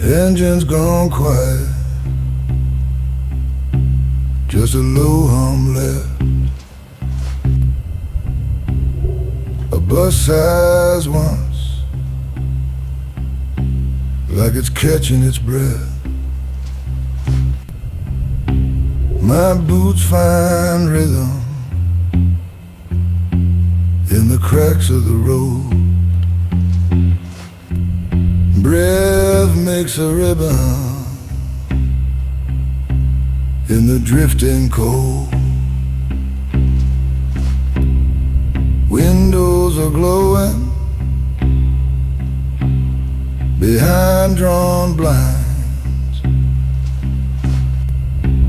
Engine's gone quiet, just a low hum left. A bus size once, like it's catching its breath. My boots find rhythm in the cracks of the road. Breath makes a ribbon in the drifting cold. Windows are glowing behind drawn blinds.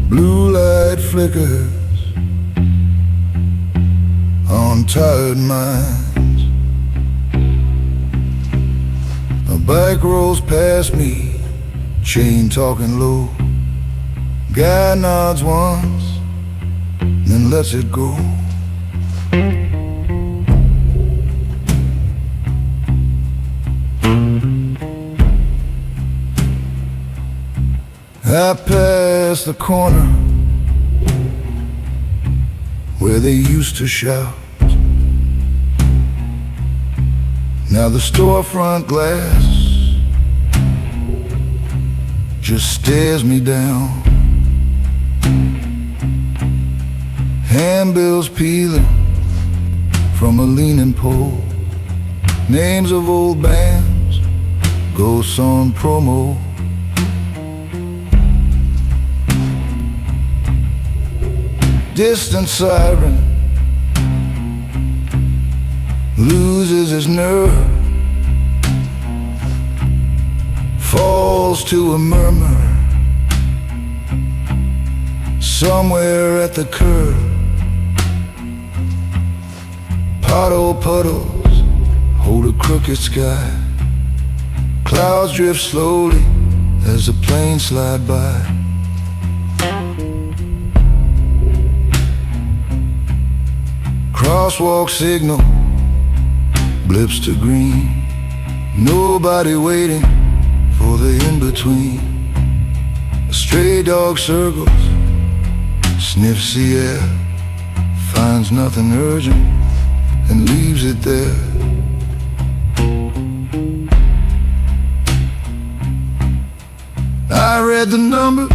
Blue light flickers on tired minds. A bike rolls past me, chain talking low. Guy nods once, then lets it go. I pass the corner where they used to shout. Now the storefront glass just stares me down. Handbills peeling from a leaning pole. Names of old bands, ghosts on promo. Distant siren loses his nerve, falls to a murmur somewhere at the curb. Pothole puddles hold a crooked sky. Clouds drift slowly as the planes slide by. Crosswalk signal blips to green. Nobody waiting for the in-between. A stray dog circles, sniffs the air, finds nothing urgent and leaves it there. I read the numbers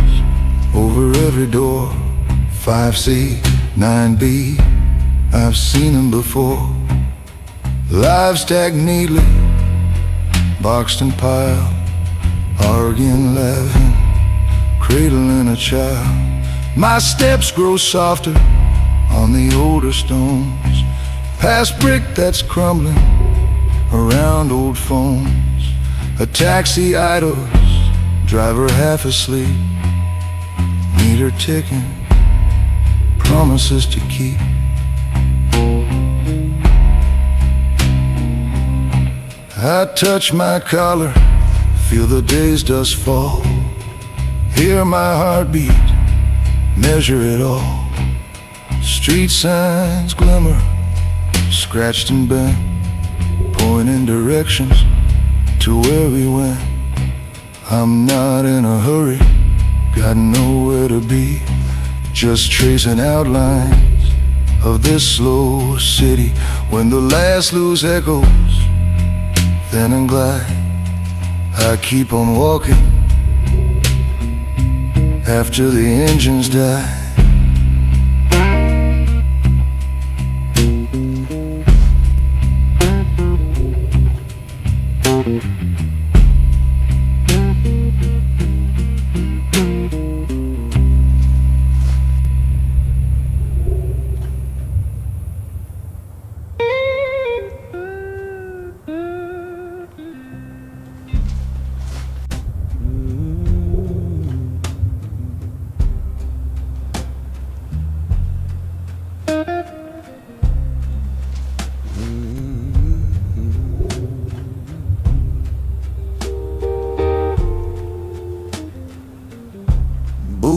over every door. 5C, 9B, I've seen them before. Lives stacked neatly, boxed and piled, arguing, laughing, cradling a child. My steps grow softer on the older stones, past brick that's crumbling around old phones. A taxi idles, driver half asleep, meter ticking, promises to keep. I touch my collar, feel the day's dust fall, hear my heartbeat, measure it all. Street signs glimmer, scratched and bent, pointing directions to where we went. I'm not in a hurry, got nowhere to be, just tracing outlines of this slow city. When the last lose echoes, then and glide, I keep on walking after the engines die.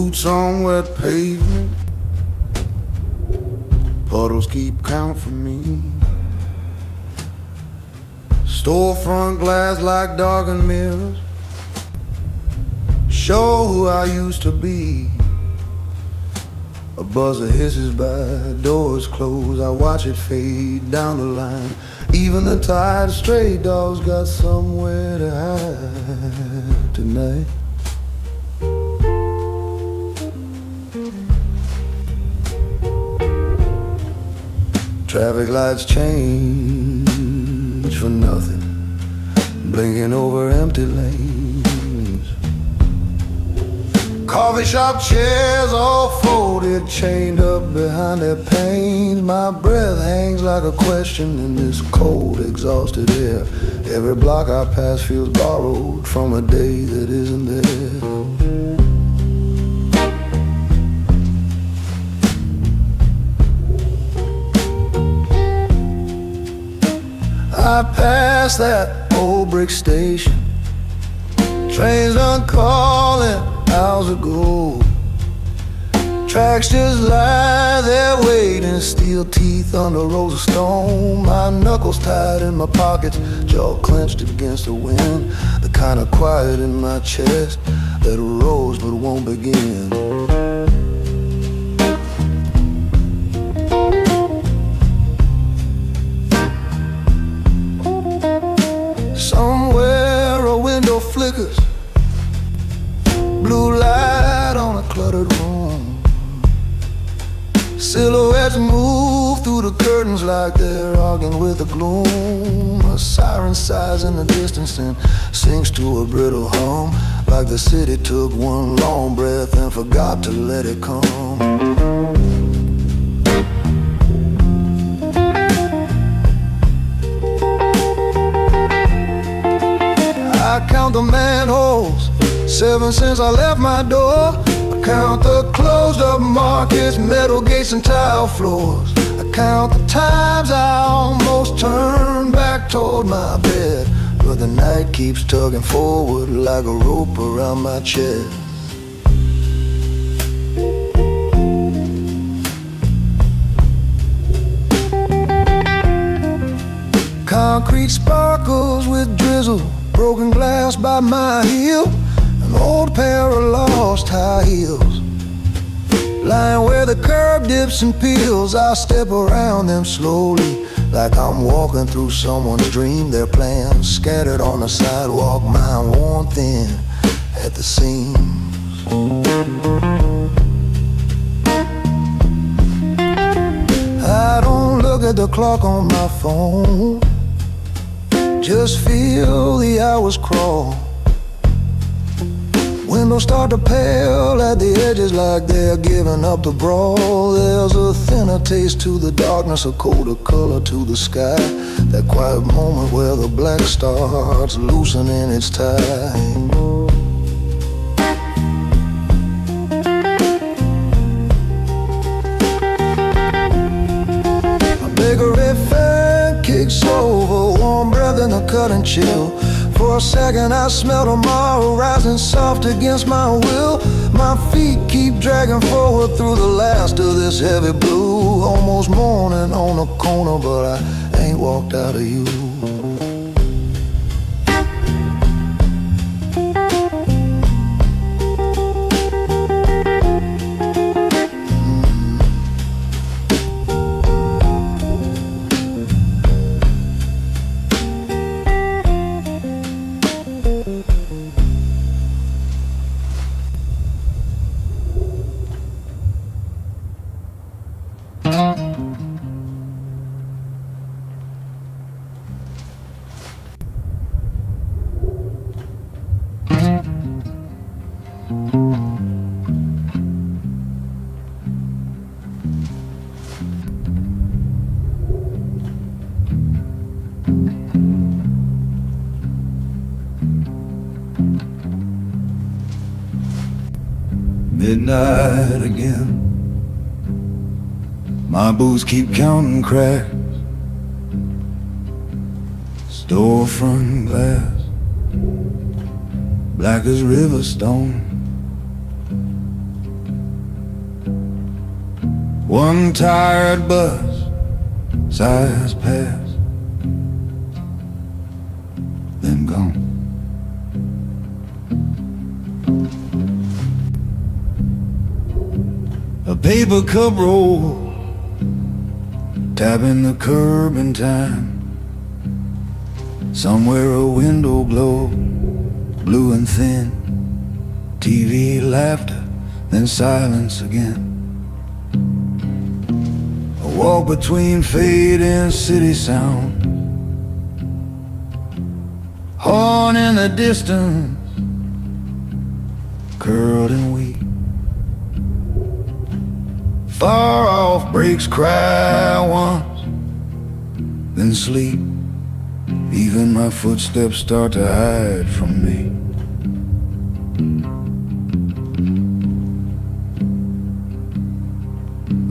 Boots on wet pavement, puddles keep count for me. Storefront glass like darkened mirrors show who I used to be. A buzzer hisses by, doors close, I watch it fade down the line. Even the tired stray dogs got somewhere to hide tonight. Traffic lights change for nothing, blinking over empty lanes. Coffee shop chairs all folded, chained up behind their panes. My breath hangs like a question in this cold, exhausted air. Every block I pass feels borrowed from a day that isn't there. I passed that old brick station, trains done calling hours ago. Tracks just lie there waiting, steel teeth under rows of stone. My knuckles tied in my pockets, jaw clenched against the wind. The kind of quiet in my chest that arose but won't begin. Somewhere a window flickers, blue light on a cluttered room. Silhouettes move through the curtains like they're arguing with the gloom. A siren sighs in the distance and sinks to a brittle hum, like the city took one long breath and forgot to let it come. I count the manholes, 7 since I left my door. I count the closed up markets, metal gates and tile floors. I count the times I almost turned back toward my bed, but the night keeps tugging forward like a rope around my chest. Concrete sparkles with drizzle, broken glass by my heel, an old pair of lost high heels lying where the curb dips and peels. I step around them slowly, like I'm walking through someone's dream. Their plans scattered on the sidewalk, mine worn thin at the seams. I don't look at the clock on my phone, just feel the hours crawl. Windows start to pale at the edges like they're giving up the brawl. There's a thinner taste to the darkness, a colder color to the sky. That quiet moment where the black starts loosening its tie. A bigger fan kicks over, warm breath in the cutting chill. For a second I smell tomorrow rising soft against my will. My feet keep dragging forward through the last of this heavy blue. Almost morning on the corner, but I ain't walked out of you. Midnight again, my boots keep counting cracks. Storefront glass, black as river stone. One tired bus sighs past, then gone. A paper cup roll, tapping the curb in time. Somewhere a window glow, blue and thin. TV laughter, then silence again. A walk between fading city sound. Horn in the distance, curled and weak. Far off brakes cry once, then sleep. Even my footsteps start to hide from me.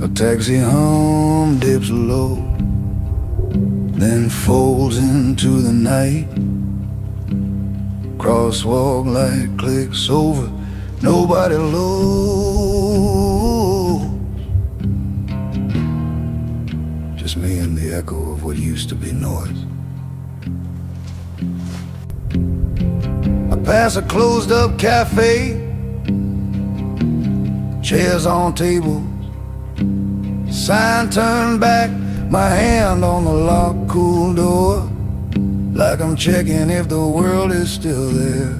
A taxi hum dips low, then folds into the night. Crosswalk light clicks over, nobody low. Just me and the echo of what used to be noise. I pass a closed up cafe, chairs on tables, sign turned back, my hand on the locked cool door, like I'm checking if the world is still there.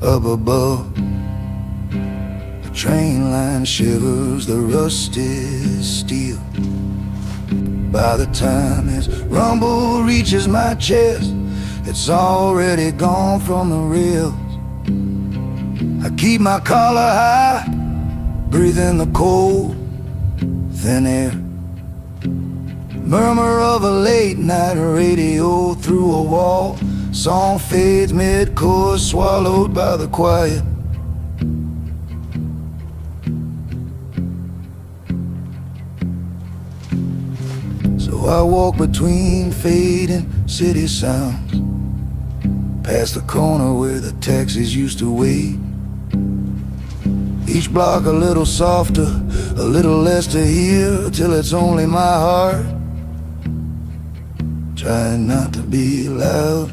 Up above, the train line shivers the rusted steel. By the time its rumble reaches my chest, it's already gone from the rails. I keep my collar high, breathing the cold, thin air. Murmur of a late night radio through a wall. Song fades mid-chorus, swallowed by the quiet. So I walk between fading city sounds, past the corner where the taxis used to wait. Each block a little softer, a little less to hear, till it's only my heart trying not to be loud.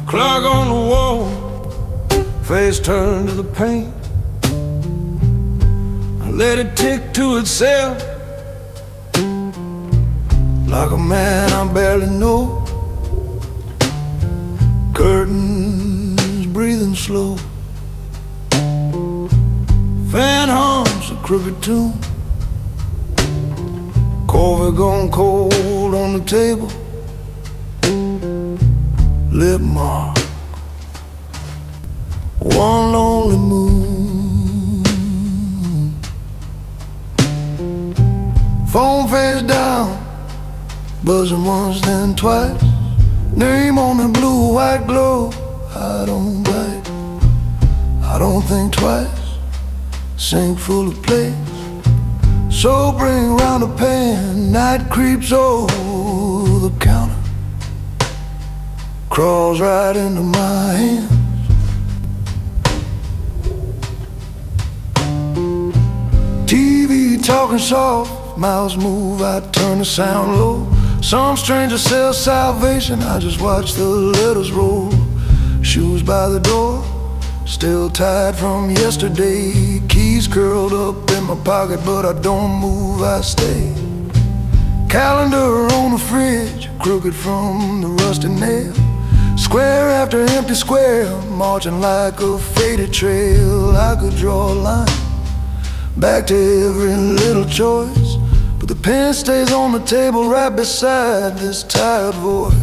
Clock on the wall, face turned to the paint. I let it tick to itself, like a man I barely know. Curtains breathing slow, fan hums a crooked tune. Coffee gone cold on the table, lip mark, one lonely moon. Phone face down, buzzing once then twice. Name on the blue-white glow. I don't bite, I don't think twice. Sink full of plates, so bring round a pan. Night creeps over the counter, crawls right into my hands. TV talking soft, mouths move, I turn the sound low. Some stranger sells salvation, I just watch the letters roll. Shoes by the door, still tied from yesterday. Keys curled up in my pocket, but I don't move, I stay. Calendar on the fridge, crooked from the rusty nail. Square after empty square, marching like a faded trail. I could draw a line back to every little choice, but the pen stays on the table right beside this tired voice.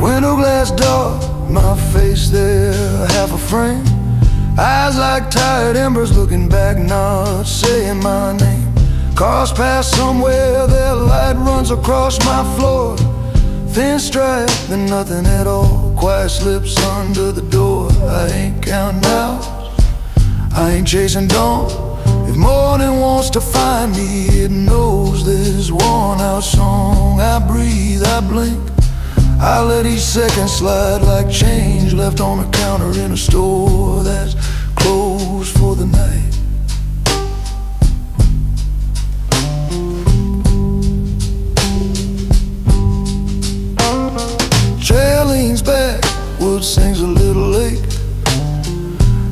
Window glass dark, my face there, half a frame. Eyes like tired embers looking back, not saying my name. Cars pass somewhere, their light runs across my floor. Thin stripe, then nothing at all. Quiet slips under the door. I ain't counting hours, I ain't chasing dawn. If morning wants to find me, it knows this worn out song. I breathe, I blink, I let each second slide like change left on a counter in a store that's closed for the night. Trail leans back, wood sings a little late.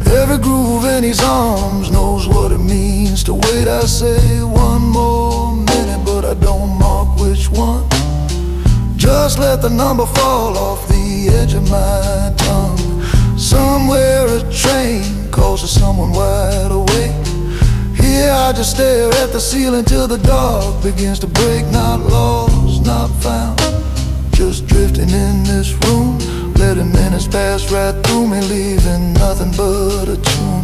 Every groove in his arms knows what it means to wait. I say one more minute, but I don't mark which one. Just let the number fall off the edge of my tongue. Somewhere a train calls to someone wide awake. Here I just stare at the ceiling till the dark begins to break. Not lost, not found, just drifting in this room. Letting minutes pass right through me, leaving nothing but a tune.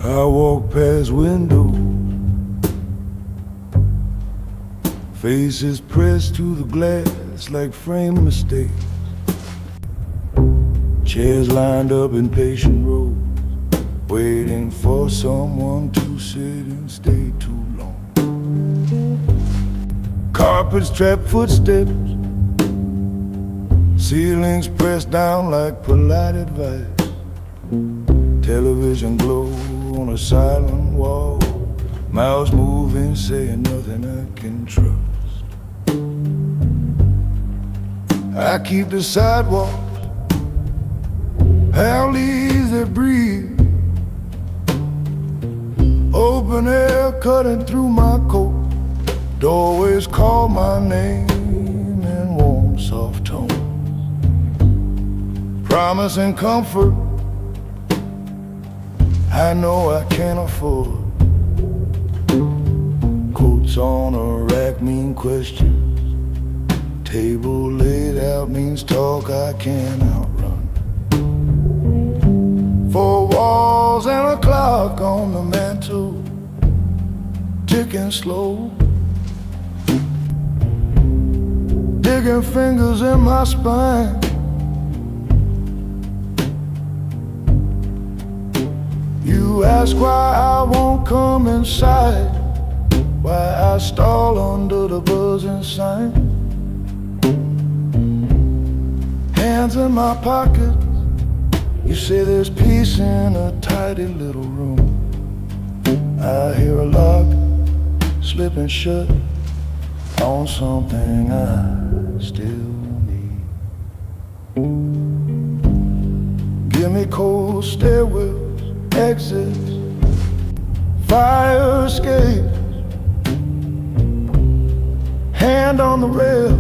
I walk past windows, faces pressed to the glass like frame mistakes. Chairs lined up in patient rows, waiting for someone to sit and stay too long. Carpets trap footsteps, ceilings pressed down like polite advice. Television glow on a silent wall, mouths moving, saying nothing I can trust. I keep the sidewalks, alleys that breathe, open air cutting through my coat. Doorways call my name in warm, soft tones, promising comfort I know I can't afford. Coats on a rack mean questions, table laid out means talk I can't outrun. Four walls and a clock on the mantle, ticking slow. Digging fingers in my spine, you ask why I won't come inside, why I stall under the buzzing sign. Hands in my pockets, you say there's peace in a tidy little room. I hear a lock slipping shut on something I still need. Give me cold stairwells, exits, fire escapes. Hand on the rail,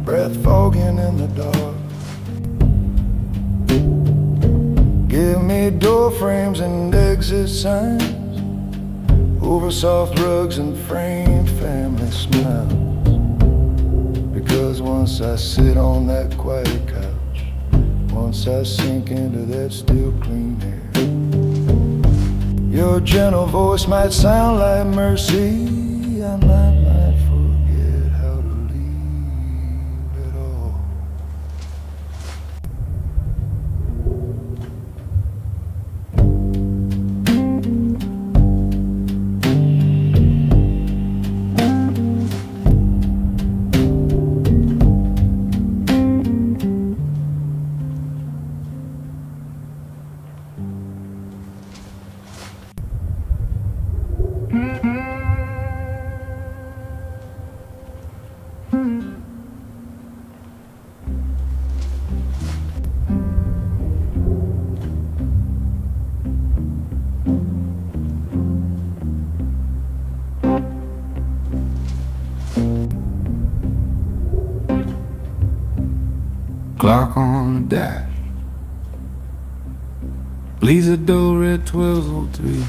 breath fogging in the dark. Give me door frames and exit signs, over soft rugs and framed family smiles. Because once I sit on that quiet couch, once I sink into that still clean air, your gentle voice might sound like mercy. I might forget how to leave it all. Clock on the dash bleeds a dull red 12:03.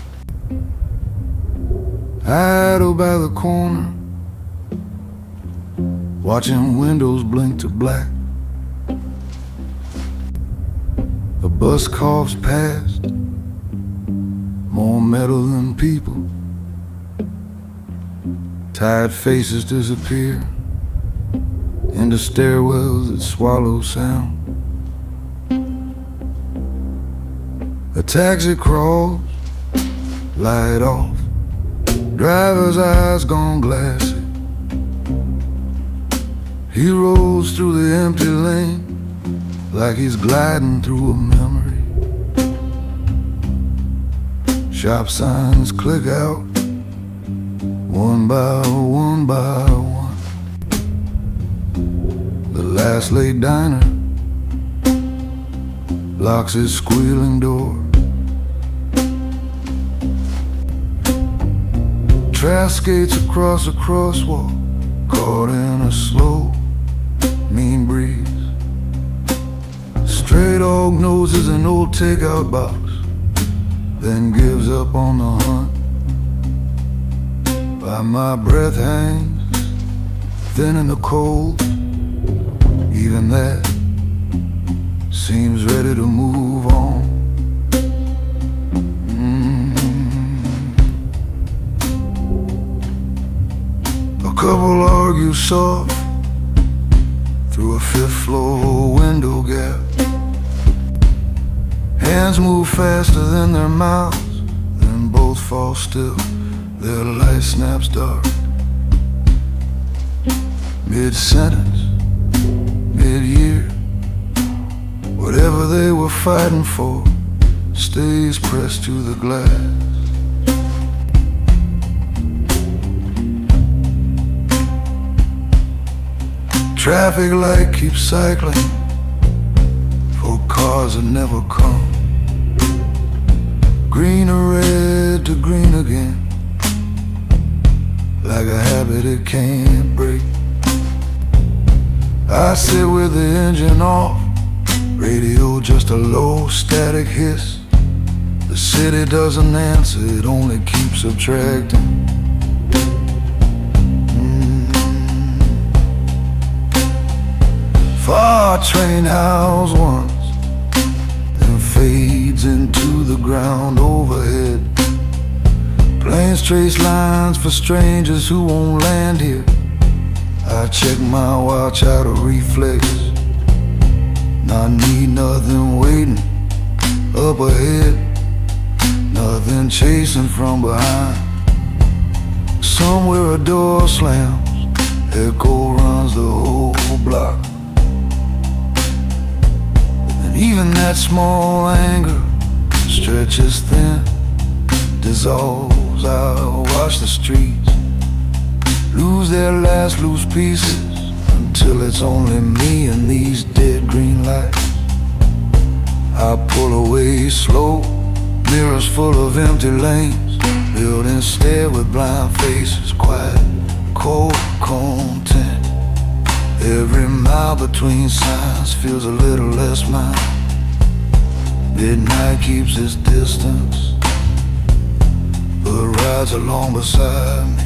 Idle by the corner, watching windows blink to black. A bus coughs past, more metal than people. Tired faces disappear into stairwells that swallow sound. A taxi crawls, light off, driver's eyes gone glassy. He rolls through the empty lane like he's gliding through a memory. Shop signs click out, one by one by one. The last late diner locks his squealing door. Trash skates across a crosswalk, caught in a slow, mean breeze. Stray dog noses an old takeout box, then gives up on the hunt. While my breath hangs thin in the cold, even that seems ready to move on. A couple argue soft through a fifth floor window gap. Hands move faster than their mouths, then both fall still. Their light snaps dark. Mid-sentence, mid-year, whatever they were fighting for stays pressed to the glass. Traffic light keeps cycling for cars that never come. Green or red to green again, like a habit it can't break. I sit with the engine off, radio just a low static hiss. The city doesn't answer, it only keeps subtracting. Far train howls once, then fades into the ground overhead. Planes trace lines for strangers who won't land here. I check my watch out of reflex. Not need nothing waiting up ahead, nothing chasing from behind. Somewhere a door slams, echo runs the whole block. And even that small anger stretches thin, dissolves. I'll watch the streets lose their last loose pieces until it's only me and these dead green lights. I pull away slow, mirrors full of empty lanes, buildings stare with blind faces, quiet, cold content. Every mile between signs feels a little less mine. Midnight keeps its distance, but rides along beside me.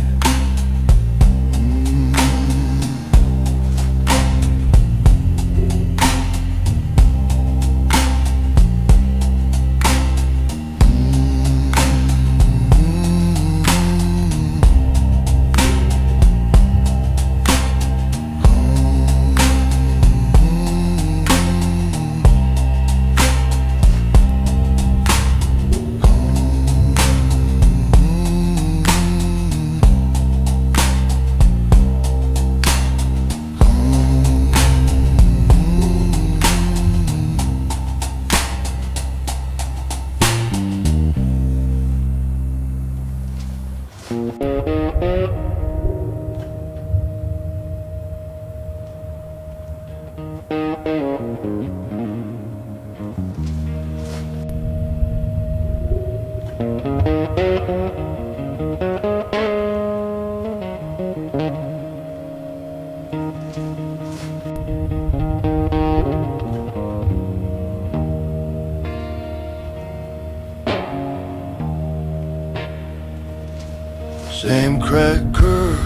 Same cracked curve,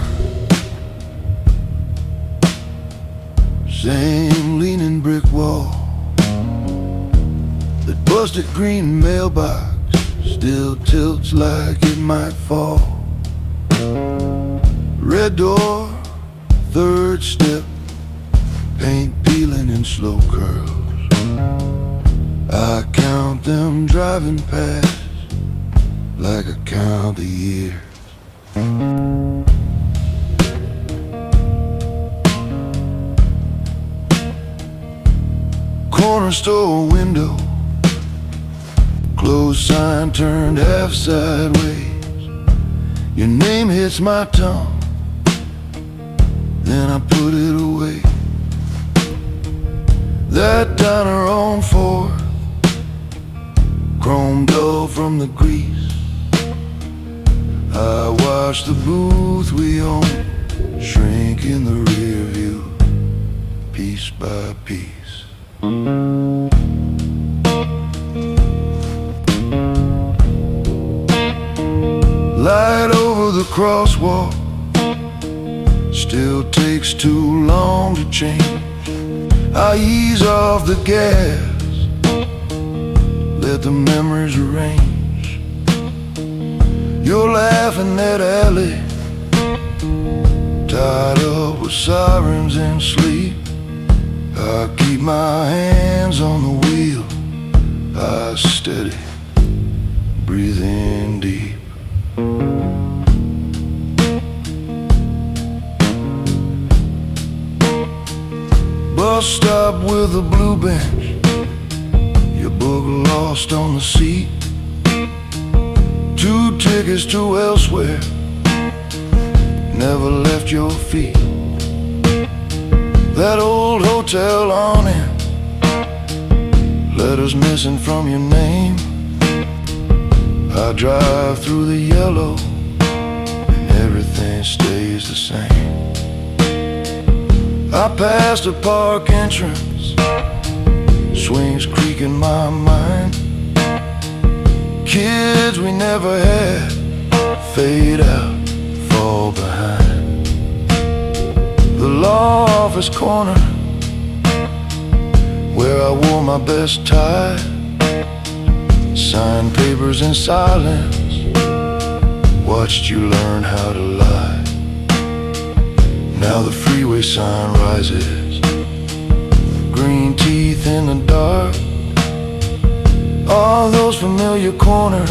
same leaning brick wall. That busted green mailbox still tilts like it might fall. Red door, third step, paint peeling in slow curls. I count them driving past like I count the years. Corner store window, closed sign turned half sideways. Your name hits my tongue, then I put it away. That diner on 4th, chrome dull from the grease. I watch the booth we own shrink in the rear view, piece by piece. Light over the crosswalk still takes too long to change. I ease off the gas, let the memories arrange. You're laughing at alley, tied up with sirens and sleep. I keep my hands on the wheel, I steady, breathing deep. Bus stop with a blue bench, your book lost on the seat. 2 tickets to elsewhere, never left your feet. That old hotel awning, letters missing from your name. I drive through the yellow, and everything stays the same. I passed a park entrance, swings creak in my mind. Kids we never had fade out, fall behind. The law office corner, where I wore my best tie. Signed papers in silence, watched you learn how to lie. Now the freeway sign rises, green teeth in the dark. All those familiar corners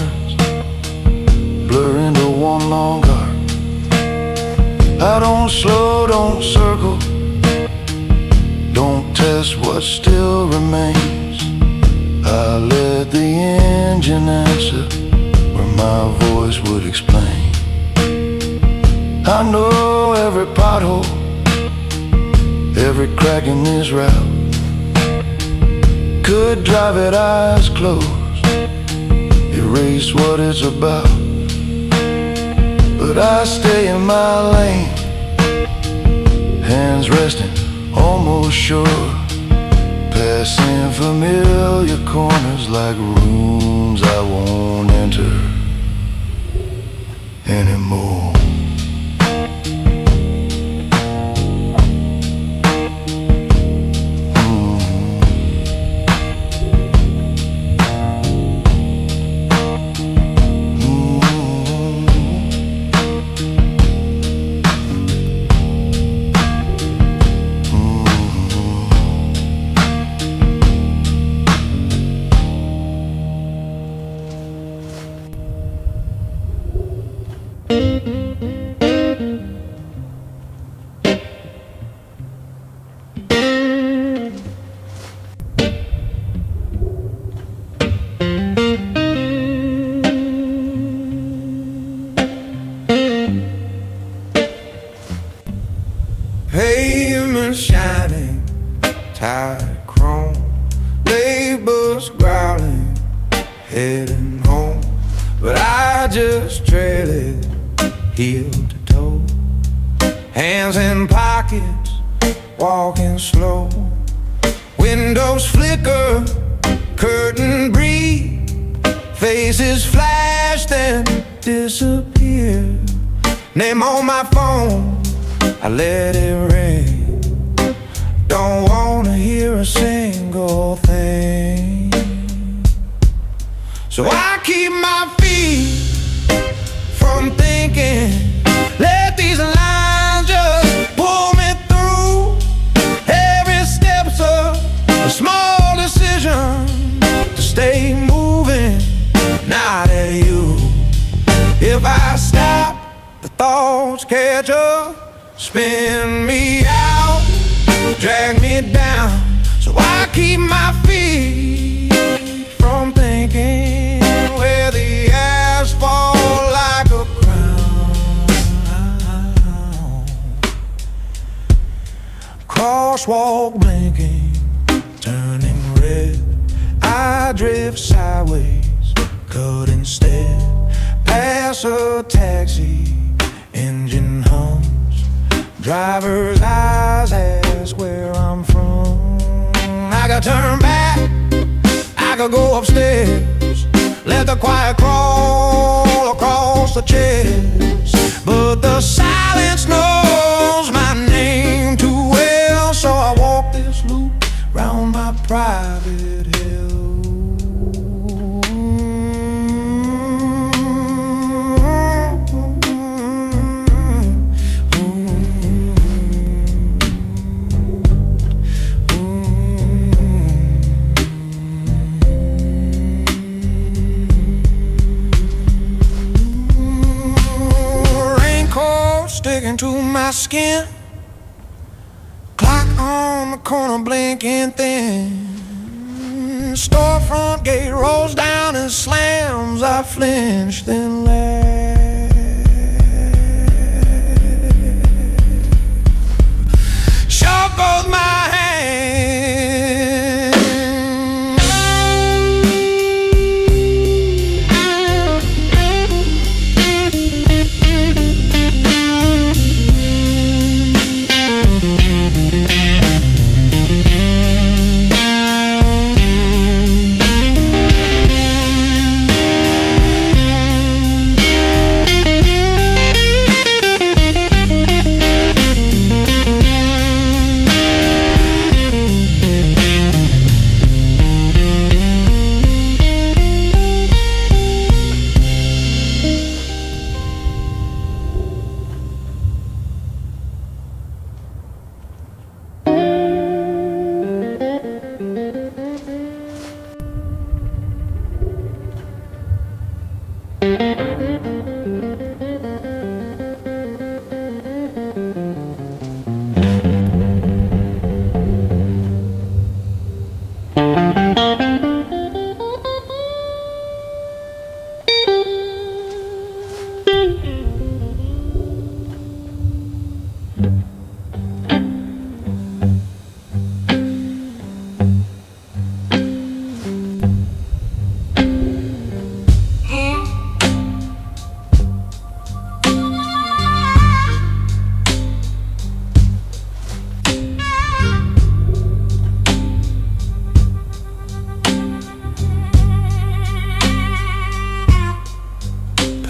blur into one long arc. I don't slow, don't circle, don't test what still remains. I let the engine answer where my voice would explain. I know every pothole, every crack in this route. Could drive it eyes closed, erase what it's about. But I stay in my lane, hands resting, almost sure. Passing familiar corners like rooms I won't enter anymore. Engine shining, tire chrome, neighbors growling, heading home. But I just trail it heel to toe, hands in pockets, walking slow. Windows flicker, curtain breathe, faces flash then disappear. Name on my phone, I let it ring. Don't wanna hear a single thing. So I keep my feet from thinking. Let these lines just pull me through. Every step's a small decision to stay moving. Not at you. If I stop, the thoughts catch up, spin me out, drag me down. So I keep my feet from thinking, where the asphalt like a crown. Crosswalk blinking, turning red. I drift sideways, cut instead. Pass a taxi, engine hums. Driver's eyes ask where I'm from. I could turn back, I could go upstairs, let the quiet crawl across the chest. But the silence knows my name too well, so I walk this loop round my private hill. Sticking to my skin, clock on the corner blinking thin. Storefront gate rolls down and slams. I flinch, then laugh. Shook both my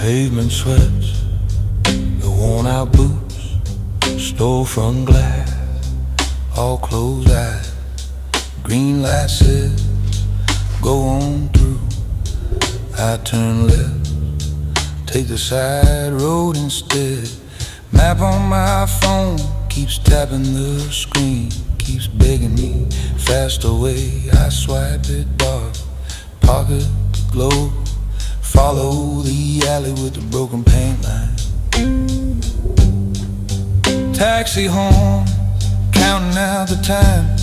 pavement sweats, the worn out boots, storefront glass, all closed eyes. Green light says, go on through. I turn left, take the side road instead. Map on my phone keeps tapping the screen, keeps begging me fast away. I swipe it dark, pocket the globe, follow the alley with the broken paint line. Taxi horn, counting out the time.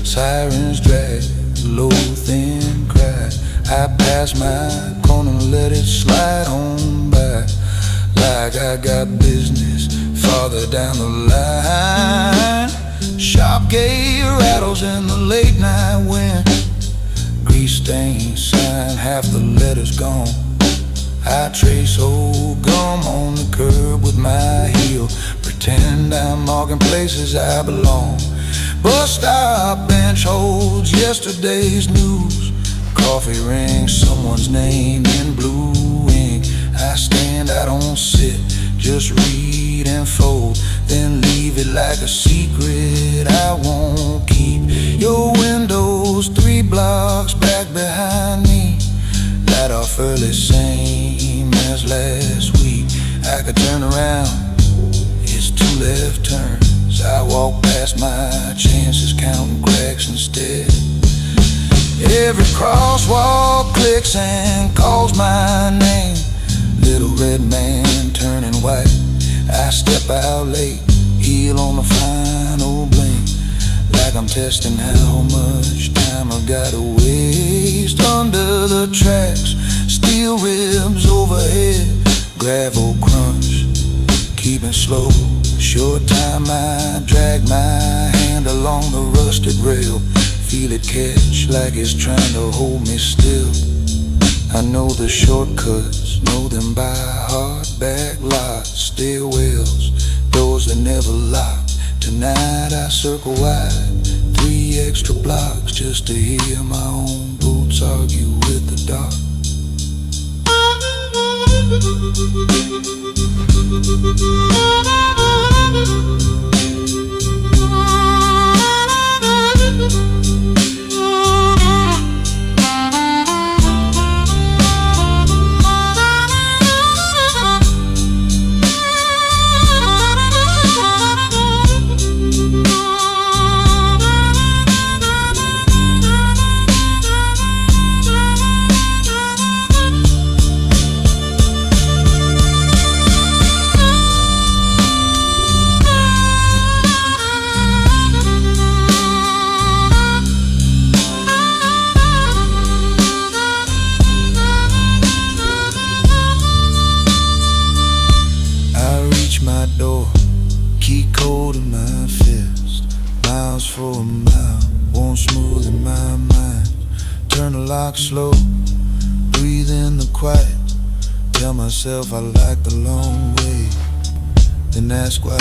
Sirens drag, low thin cry. I pass my corner, let it slide on by, like I got business farther down the line. shop gate rattles in the late night wind. Grease stained sign, half the letters gone. I trace old gum on the curb with my heel, pretend I'm marking places I belong. Bus stop bench holds yesterday's news. Coffee rings someone's name in blue ink. I stand, I don't sit, just read and fold, then leave it like a secret I won't keep. Your window's 3 blocks back behind me, light off early, same as last week. I could turn around, it's 2 left turns. I walk past my chances, counting cracks instead. Every crosswalk clicks and calls my name. Little red man turning white. I step out late, heel on the final blink, like I'm testing how much time I've got to waste. Under the tracks, steel ribs overhead, gravel crunch, keeping slow. Short time I drag my hand along the rusted rail, feel it catch like it's trying to hold me still. I know the shortcuts, know them by heart. Back lots, stairwells, doors that never lock. Tonight I circle wide, 3 extra blocks just to hear my own boots argue with the dark. Slow, breathe in the quiet, tell myself I like the long way, then ask why.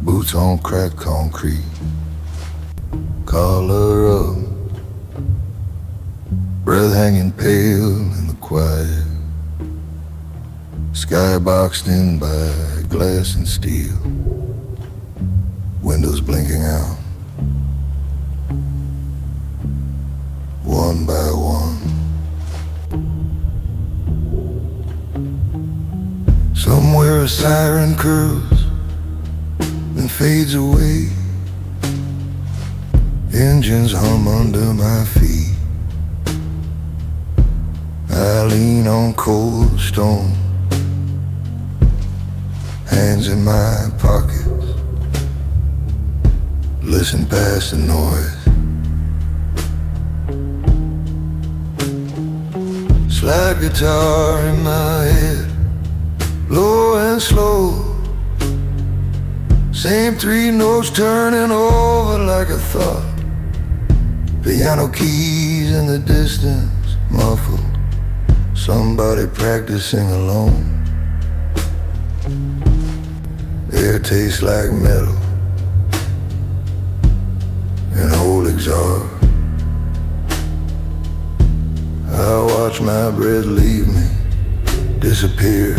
Boots on cracked concrete, collar up, breath hanging pale in the quiet, sky boxed in by glass and steel, windows blinking out, one by one. Somewhere a siren curls and fades away. Engines hum under my feet. I lean on cold stone, hands in my pockets, listen past the noise. Slide guitar in my head, low and slow. Same 3 notes turning over like a thought. Piano keys in the distance, muffled. Somebody practicing alone. Air tastes like metal, an old exhaust. I watch my breath leave me, disappear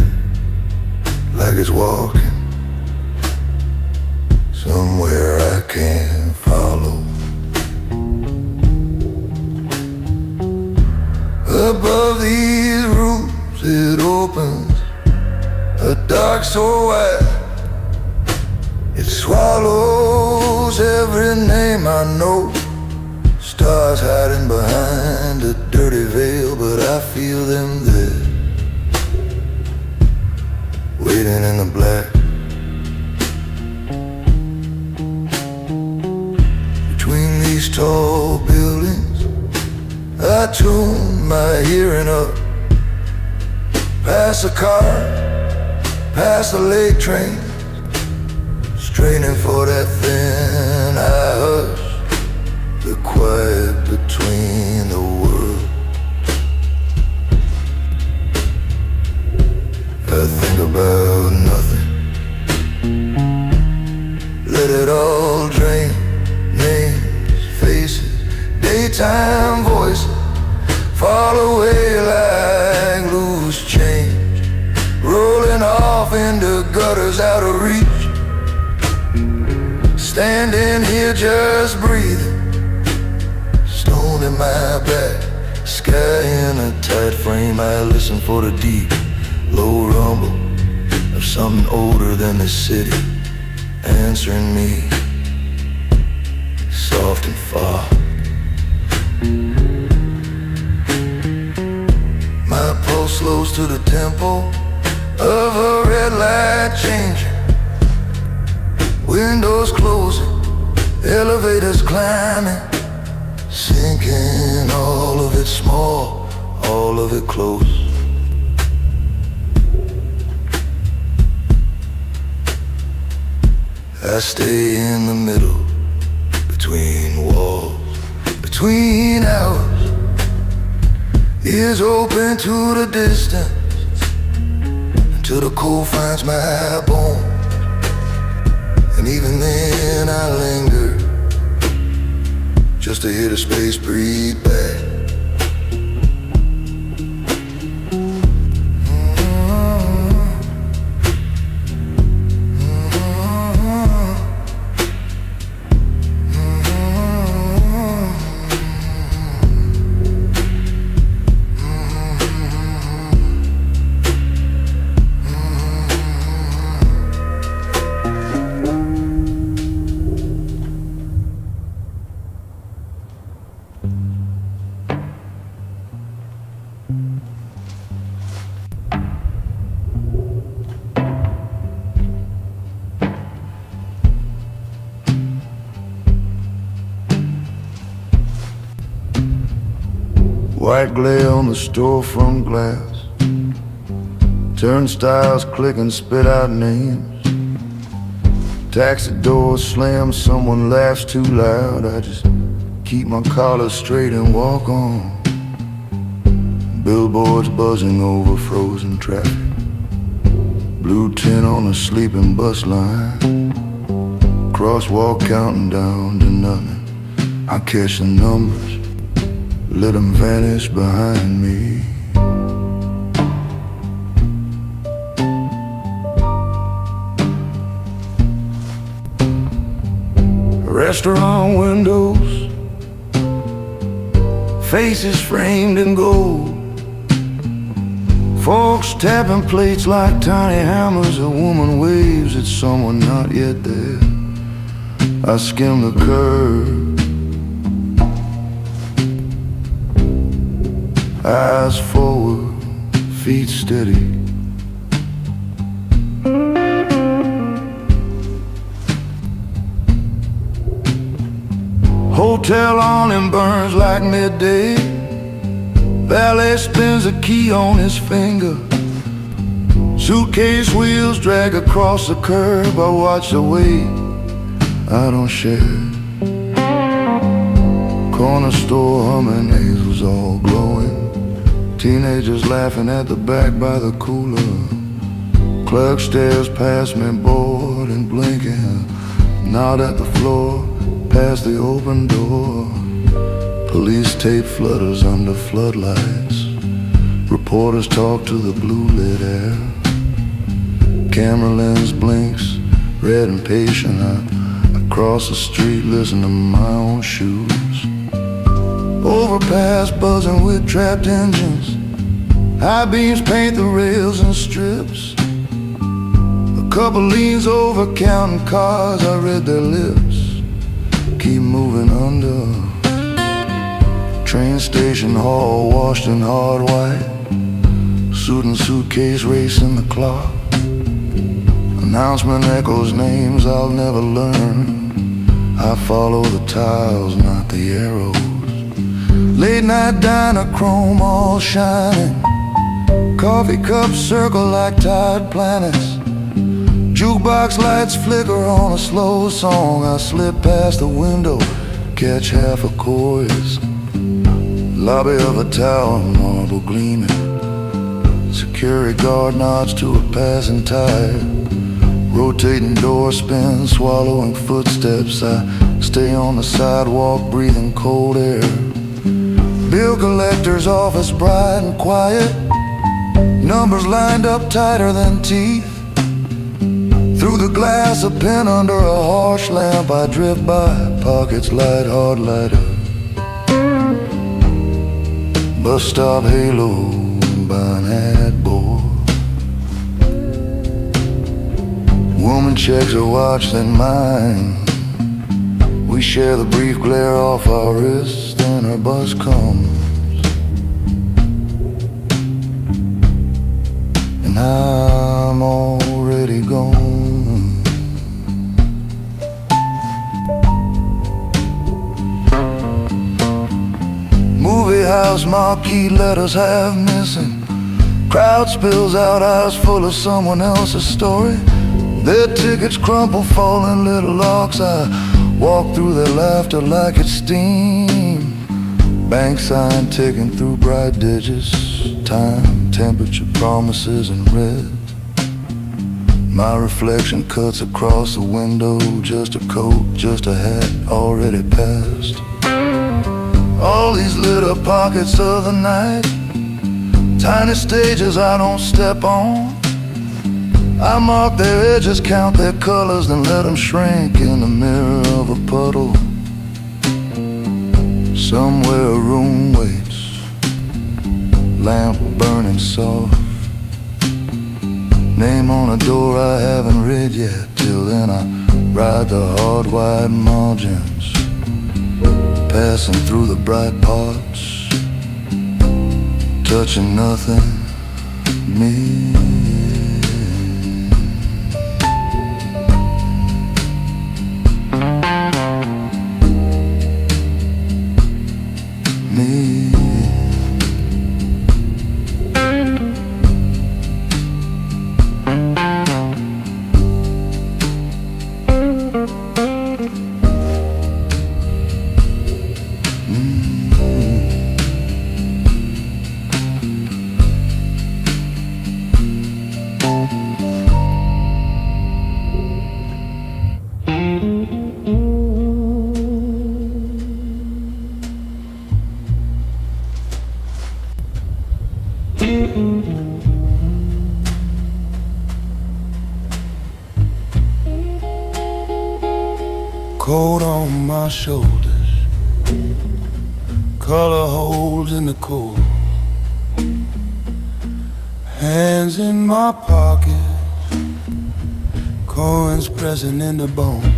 like it's walking somewhere I can't follow. Above these roofs it opens dark so wide it swallows every name I know. Stars hiding behind a dirty veil, but I feel them there, waiting in the black. Between these tall buildings I tune my hearing up, past the car, past the lake train, straining for that thin I hush, the quiet between the world. I think about nothing, let it all drain. Names, faces, daytime voices fall away like loose change, rolling off into gutters out of reach. Standing here just breathing, stone in my back, sky in a tight frame. I listen for the deep, low rumble of something older than the city answering me, soft and far. My pulse slows to the tempo of a red light changing, windows closing, elevators climbing, sinking, all of it small, all of it close. I stay in the middle, between walls, between hours, ears open to the distance, until the cold finds my bones. And even then I linger, just to hear the space breathe back. White glare on the storefront glass, turnstiles click and spit out names. Taxi doors slam, someone laughs too loud. I just keep my collar straight and walk on. Billboards buzzing over frozen traffic, blue tint on a sleeping bus line, crosswalk counting down to nothing. I catch the numbers, let them vanish behind me. Restaurant windows, faces framed in gold, forks tapping plates like tiny hammers. A woman waves at someone not yet there. I skim the curb, eyes forward, feet steady. Hotel on him burns like midday. Valet spins a key on his finger. Suitcase wheels drag across the curb. I watch the way I don't share. Corner store humming, hazels all glowing. Teenagers laughing at the back by the cooler. Clerk stares past me, bored and blinking. Nod at the floor, past the open door. Police tape flutters under floodlights. Reporters talk to the blue lit air. Camera lens blinks, red and patient. I cross the street, listen to my own shoes. Overpass buzzing with trapped engines. High beams paint the rails in strips. Couple leans over counting cars, I read their lips, keep moving under. Train station hall washed in hard white, suit and suitcase racing the clock. Announcement echoes names I'll never learn. I follow the tiles, not the arrows. Late night diner, chrome all shining. Coffee cups circle like tired planets. Jukebox lights flicker on a slow song. I slip past the window, catch half a chorus. Lobby of a tower, marble gleaming. Security guard nods to a passing tire. Rotating door spins, swallowing footsteps. I stay on the sidewalk, breathing cold air. Bill collector's office bright and quiet. Numbers lined up tighter than teeth. Through the glass, a pen under a harsh lamp. I drift by, pockets light, hard lighter. Bus stop halo by an ad board. Woman checks her watch, then mine. We share the brief glare off our wrists, then her bus comes. And I'm already gone. Movie house marquee letters half missing. Crowd spills out, eyes full of someone else's story. Their tickets crumple, fall in little locks. I walk through their laughter like it's steam. Bank sign ticking through bright digits. Time, temperature, promises in red. My reflection cuts across the window. Just a coat, just a hat, already passed. All these little pockets of the night, tiny stages I don't step on. I mark their edges, count their colors, then let them shrink in the mirror of a puddle. Somewhere a room waits, lamp burning soft. Name on a door I haven't read yet. Till then I ride the hard white margins, passing through the bright parts, touching nothing, me. Cold on my shoulders, color holes in the cold. Hands in my pockets, coins pressing in the bone.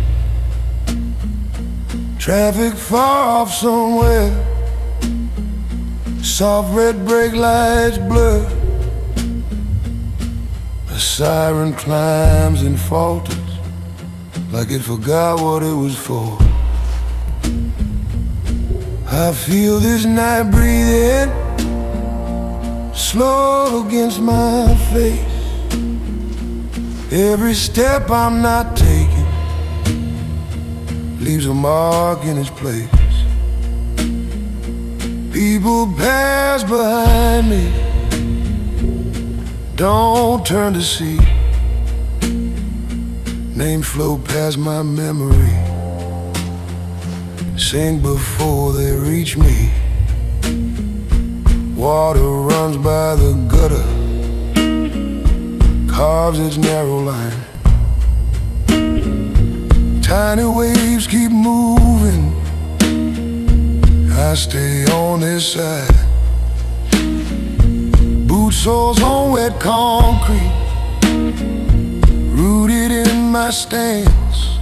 Traffic far off somewhere, soft red brake lights blur. A siren climbs and falters, like it forgot what it was for. I feel this night breathing slow against my face. Every step I'm not taking leaves a mark in its place. People pass behind me, don't turn to see. Names float past my memory, sink before they reach me. Water runs by the gutter, carves its narrow line. Tiny waves keep moving, I stay on this side. Boot soles on wet concrete, rooted my stance.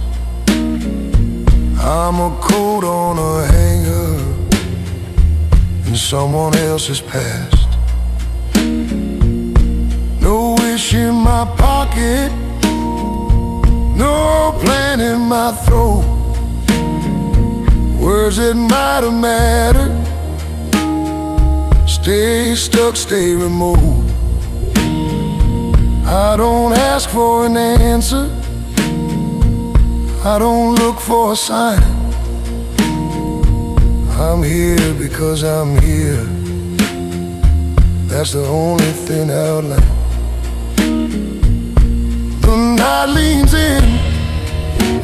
I'm a coat on a hanger in someone else's past. No wish in my pocket, no plan in my throat. Words that might have mattered stay stuck, stay remote. I don't ask for an answer, I don't look for a sign. I'm here because I'm here. That's the only thing I'll like. The night leans in,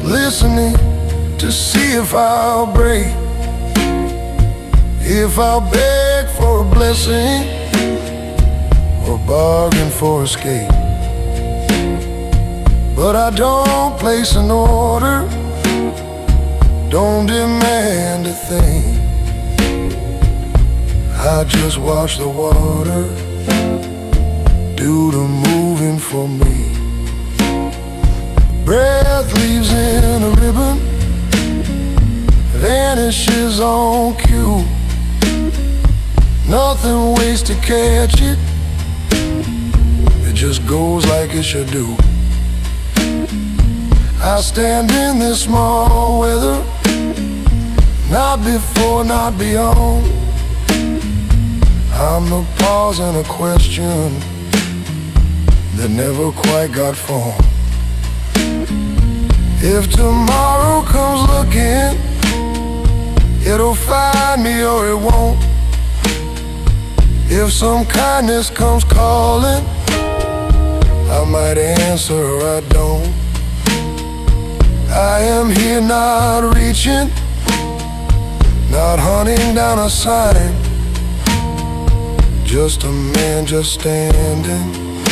listening to see if I'll break, if I'll beg for a blessing or bargain for escape. But I don't place an order, don't demand a thing. I just watch the water do the moving for me. Breath leaves in a ribbon, vanishes on cue. Nothing waits to catch it, it just goes like it should do. I stand in this small weather, not before, not beyond. I'm the pause in a question that never quite got formed. If tomorrow comes looking, it'll find me or it won't. If some kindness comes calling, I might answer or I don't. I am here not reaching, not hunting down a sign. Just a man just standing,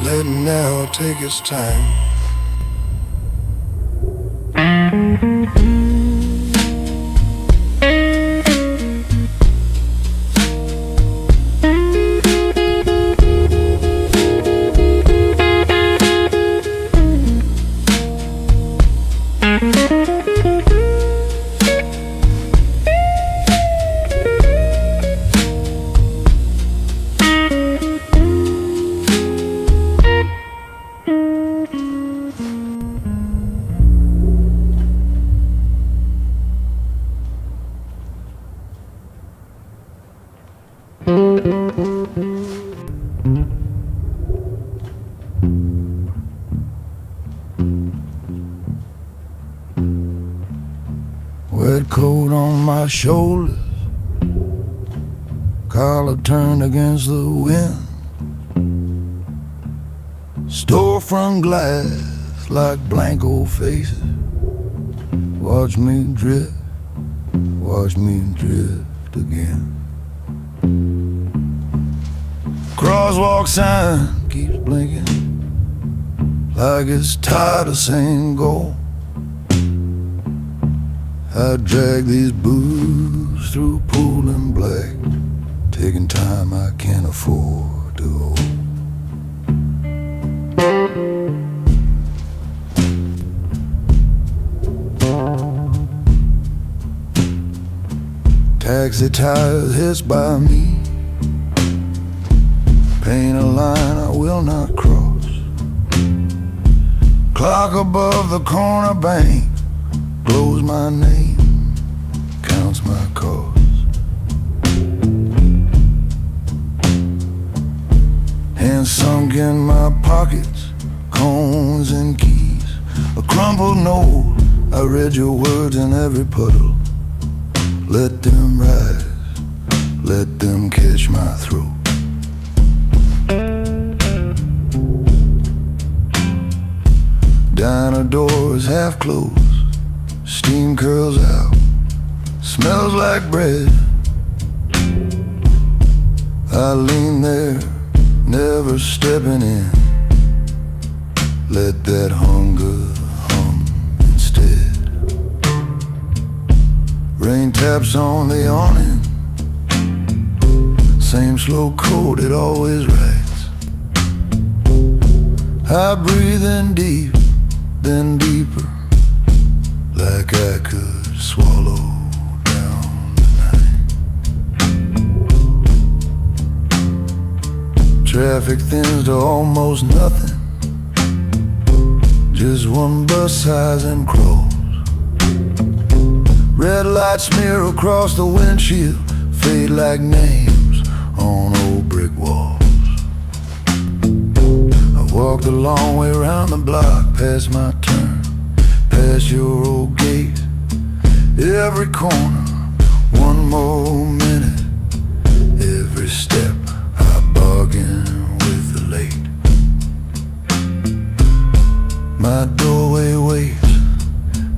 letting now take its time. Wet coat on my shoulders, collar turned against the wind. Storefront glass like blank old faces. Watch me drift again. Crosswalk sign keeps blinking like it's tired of saying go. I drag these boots through pool and black, taking time I can't afford to hold. Taxi tires hissed by me, paint a line I will not cross. Clock above the corner bank blows my name, counts my cost. Hands sunk in my pockets, cones and keys. A crumpled note, I read your words in every puddle. Let them rise, let them catch my throat. Diner doors half closed, steam curls out, smells like bread. I lean there, never stepping in. Let that hunger hum instead. Rain taps on the awning, same slow coat it always writes. I breathe in deep, then deeper, like I could swallow down the night. Traffic thins to almost nothing, just one bus sighs and crawls. Red lights smear across the windshield, fade like names on old brick walls. I walked a long way around the block, past my turn, past your old gate. Every corner, one more minute. Every step I bargain with the late. My doorway waits,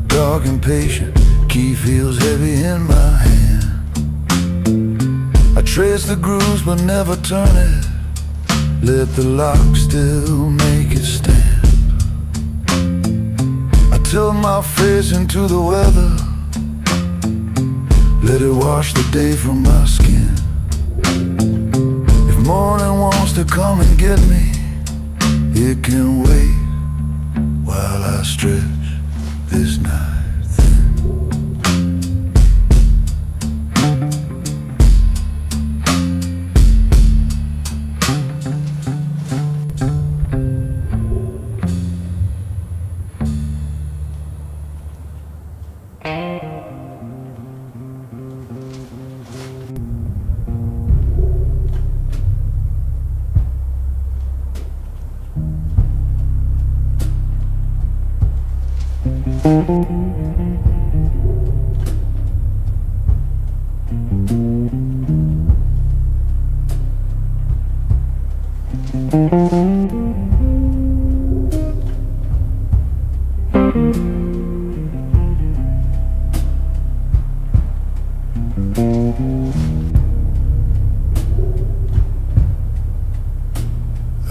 dark and patient. Key feels heavy in my hand. I trace the grooves but never turn it. Let the lock still make it stand. I tilt my face into the weather, let it wash the day from my skin. If morning wants to come and get me, it can wait while I stretch this night.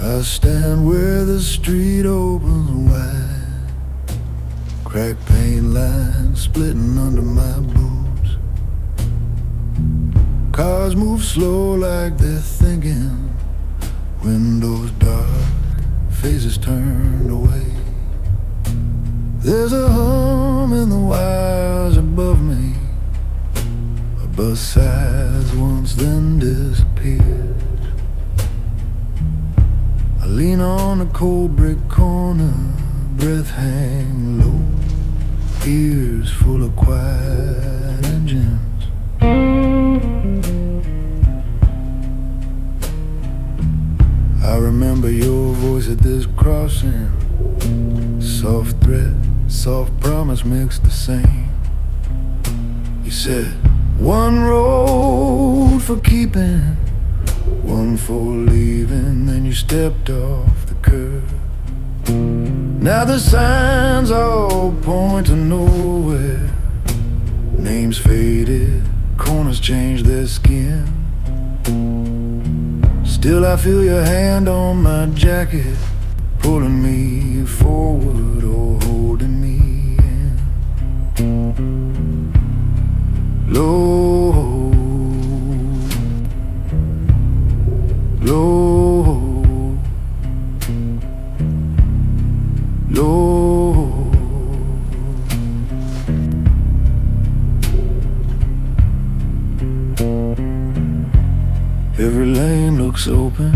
I stand where the street opens wide, cracked paint lines splitting under my boots. Cars move slow like they're thinking, windows dark, faces turned away. There's a hum in the wires above me, a bus sighs once then disappears. I lean on a cold brick corner, breath hang low, ears full of quiet engines. I remember your voice at this crossing, soft threat, soft promise mixed the same. You said, one road for keeping, one for leaving, then you stepped off the curb. Now the signs all point to nowhere, names faded, corners changed their skin. Still I feel your hand on my jacket, pulling me forward or holding me in. Low, low, low. Every lane looks open,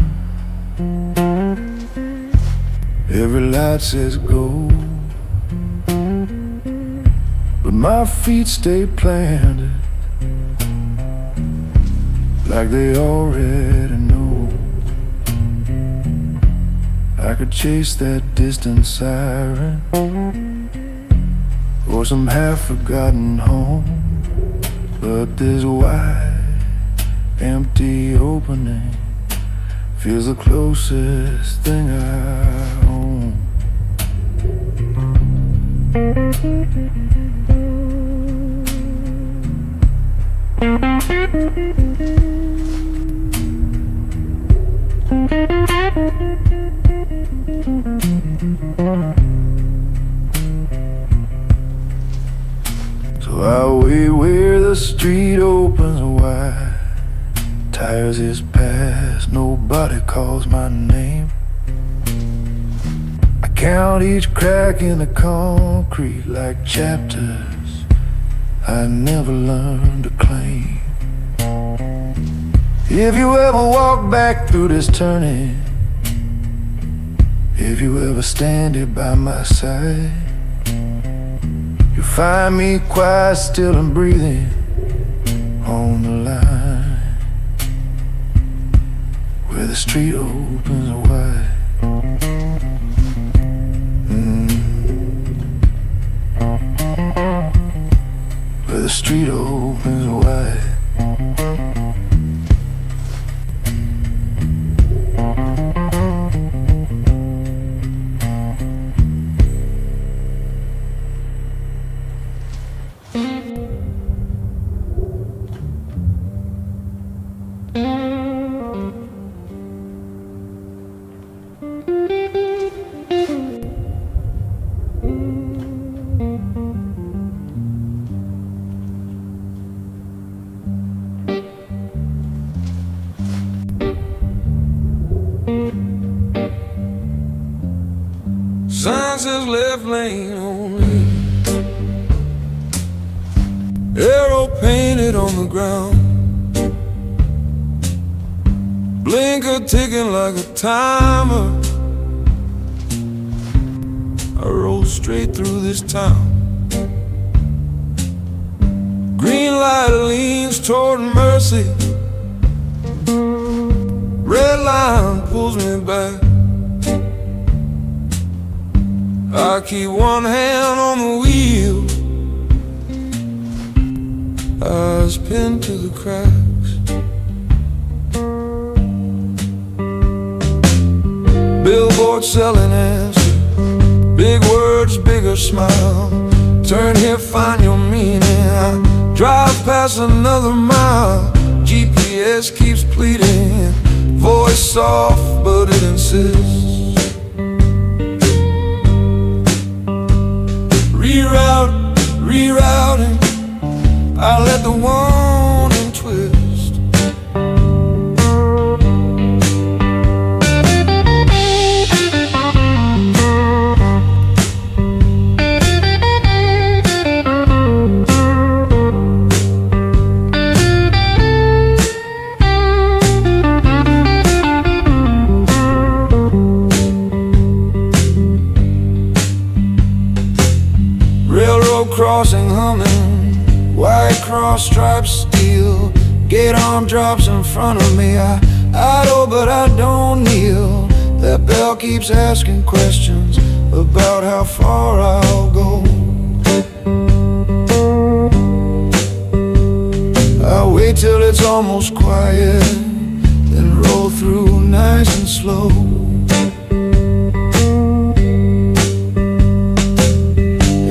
every light says go, but my feet stay planted like they already know. I could chase that distant siren or some half-forgotten home, but this wide, empty opening feels the closest thing I own. So I wait where the street opens wide, tires is past, nobody calls my name. I count each crack in the concrete like chapters I never learned to claim. If you ever walk back through this turning, if you ever stand here by my side, you'll find me quiet, still and breathing on the line where the street opens wide. Where the street opens wide. Sign says left lane only, arrow painted on the ground, blinker ticking like a timer. I roll straight through this town. Green light leans toward mercy, red line pulls me back. I keep one hand on the wheel, eyes pinned to the cracks. Billboard selling answers, big words, bigger smile. Turn here, find your meaning. I drive past another mile. GPS keeps pleading, voice soft but it insists. Rerouting, I let the warning twist. Crossing humming, white cross stripes steel, gate arm drops in front of me. I idle but I don't kneel. That bell keeps asking questions about how far I'll go. I wait till it's almost quiet, then roll through nice and slow.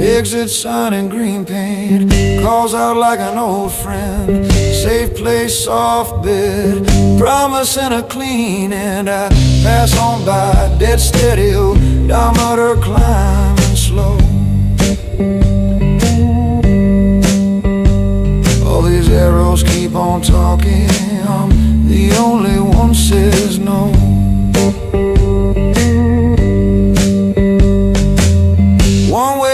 Exit sign in green paint calls out like an old friend. Safe place, soft bed, promising a clean end. I pass on by, dead steady, odometer climbing slow. All these arrows keep on talking, I'm the only one says no.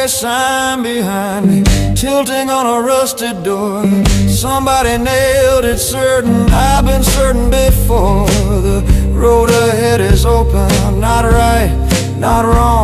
Sign behind me, tilting on a rusted door. Somebody nailed it certain, I've been certain before. The road ahead is open, not right, not wrong.